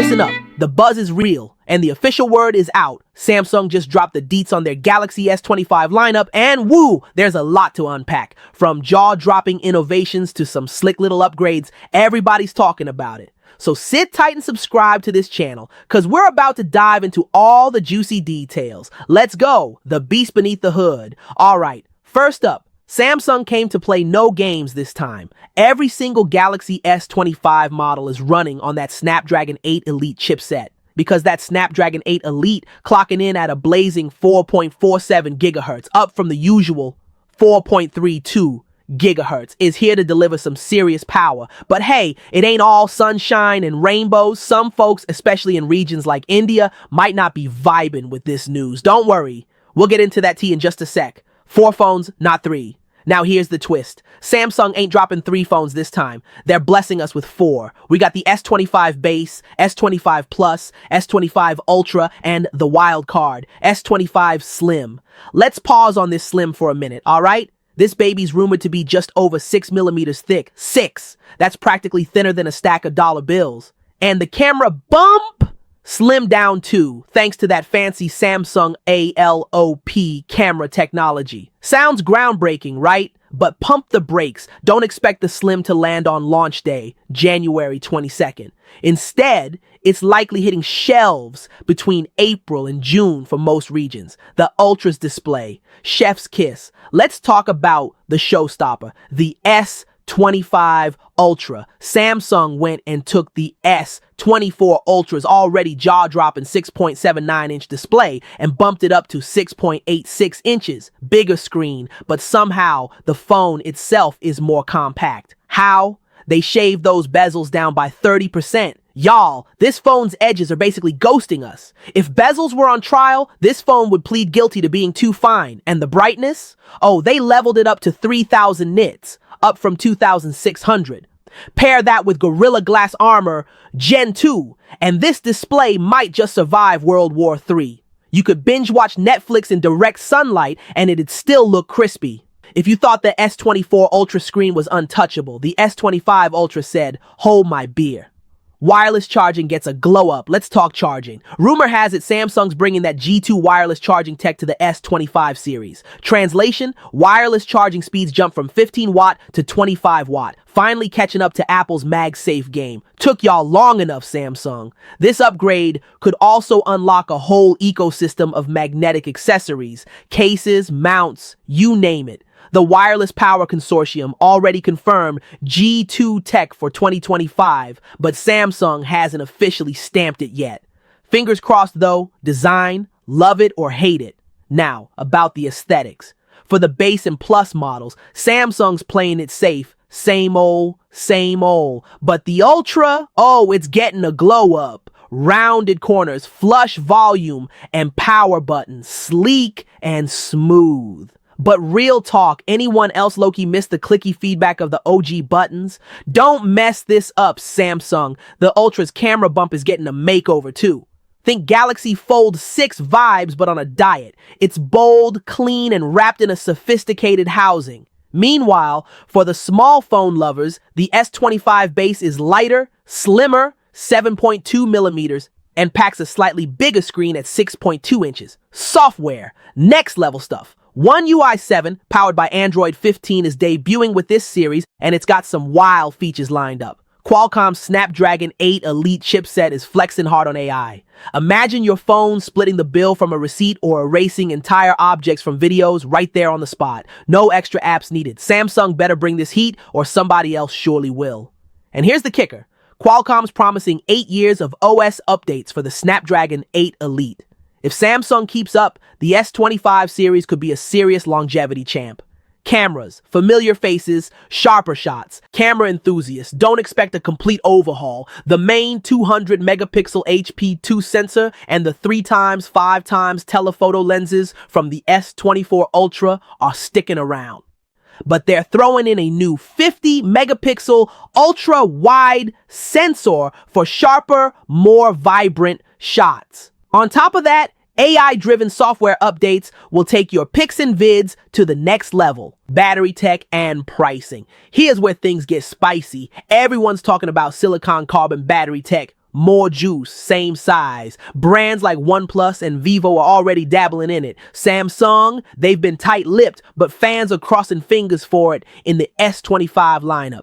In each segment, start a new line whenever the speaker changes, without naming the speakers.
Listen up, the buzz is real, and the official word is out. Samsung just dropped the deets on their Galaxy S25 lineup, and woo, there's a lot to unpack. From jaw-dropping innovations to some slick little upgrades, everybody's talking about it. So sit tight and subscribe to this channel, cause we're about to dive into all the juicy details. Let's go, the beast beneath the hood. Alright, first up, Samsung came to play no games this time. Every single Galaxy S25 model is running on that Snapdragon 8 Elite chipset, because that Snapdragon 8 Elite clocking in at a blazing 4.47 gigahertz, up from the usual 4.32 gigahertz, is here to deliver some serious power. But hey, it ain't all sunshine and rainbows. Some folks, especially in regions like India, might not be vibing with this news. Don't worry, we'll get into that tea in just a sec. 4 phones, not 3. Now here's the twist. Samsung ain't dropping 3 phones this time. They're blessing us with 4. We got the S25 base, S25 Plus, S25 Ultra, and the wild card, S25 Slim. Let's pause on this Slim for a minute, alright? This baby's rumored to be just over 6 millimeters thick. 6! That's practically thinner than a stack of dollar bills. And the camera bump slimmed down too, thanks to that fancy Samsung ALOP camera technology. Sounds groundbreaking, right? But pump the brakes. Don't expect the Slim to land on launch day, January 22nd. Instead, it's likely hitting shelves between April and June for most regions. The Ultra's display, chef's kiss. Let's talk about the showstopper, the S25 Ultra. Samsung went and took the S24 Ultra's already jaw-dropping 6.79-inch display and bumped it up to 6.86 inches. Bigger screen, but somehow the phone itself is more compact. How? They shaved those bezels down by 30%. Y'all, this phone's edges are basically ghosting us. If bezels were on trial, this phone would plead guilty to being too fine. And the brightness? Oh, they leveled it up to 3,000 nits, up from 2,600. Pair that with Gorilla Glass Armor Gen 2, and this display might just survive World War III. You could binge watch Netflix in direct sunlight and it'd still look crispy. If you thought the S24 Ultra screen was untouchable, the S25 Ultra said, "Hold my beer." Wireless charging gets a glow up. Let's talk charging. Rumor has it Samsung's bringing that G2 wireless charging tech to the S25 series. Translation, wireless charging speeds jump from 15 watt to 25 watt, finally catching up to Apple's MagSafe game. Took y'all long enough, Samsung. This upgrade could also unlock a whole ecosystem of magnetic accessories, cases, mounts, you name it. The Wireless Power Consortium already confirmed G2 tech for 2025, but Samsung hasn't officially stamped it yet. Fingers crossed though, design, love it or hate it. Now, about the aesthetics. For the base and plus models, Samsung's playing it safe, same old, but the Ultra, oh, it's getting a glow up. Rounded corners, flush volume, and power buttons, sleek and smooth. But real talk, anyone else low-key missed the clicky feedback of the OG buttons? Don't mess this up, Samsung. The Ultra's camera bump is getting a makeover too. Think Galaxy Fold 6 vibes, but on a diet. It's bold, clean, and wrapped in a sophisticated housing. Meanwhile, for the small phone lovers, the S25 base is lighter, slimmer, 7.2 millimeters, and packs a slightly bigger screen at 6.2 inches. Software, next level stuff. One UI 7, powered by Android 15, is debuting with this series, and it's got some wild features lined up. Qualcomm's Snapdragon 8 Elite chipset is flexing hard on AI. Imagine your phone splitting the bill from a receipt or erasing entire objects from videos right there on the spot. No extra apps needed. Samsung better bring this heat, or somebody else surely will. And here's the kicker. Qualcomm's promising 8 years of OS updates for the Snapdragon 8 Elite. If Samsung keeps up, the S25 series could be a serious longevity champ. Cameras, familiar faces, sharper shots. Camera enthusiasts, don't expect a complete overhaul. The main 200 megapixel HP2 sensor and the 3x, 5x telephoto lenses from the S24 Ultra are sticking around. But they're throwing in a new 50 megapixel ultra wide sensor for sharper, more vibrant shots. On top of that, AI-driven software updates will take your pics and vids to the next level. Battery tech and pricing. Here's where things get spicy. Everyone's talking about silicon carbon battery tech more juice, same size. Brands like OnePlus and Vivo are already dabbling in it. Samsung, they've been tight-lipped, but fans are crossing fingers for it in the S25 lineup.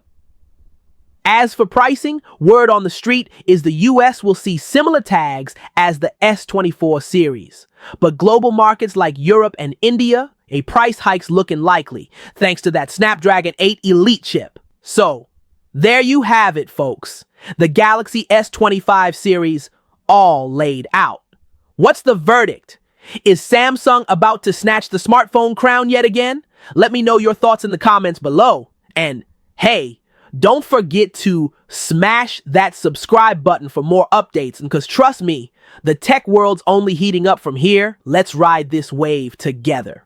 As for pricing, word on the street is the US will see similar tags as the S24 series. But global markets like Europe and India, a price hike's looking likely, thanks to that Snapdragon 8 Elite chip. So, there you have it, folks. The Galaxy S25 series all laid out. What's the verdict? Is Samsung about to snatch the smartphone crown yet again? Let me know your thoughts in the comments below. And hey, don't forget to smash that subscribe button for more updates, because trust me, the tech world's only heating up from here. Let's ride this wave together.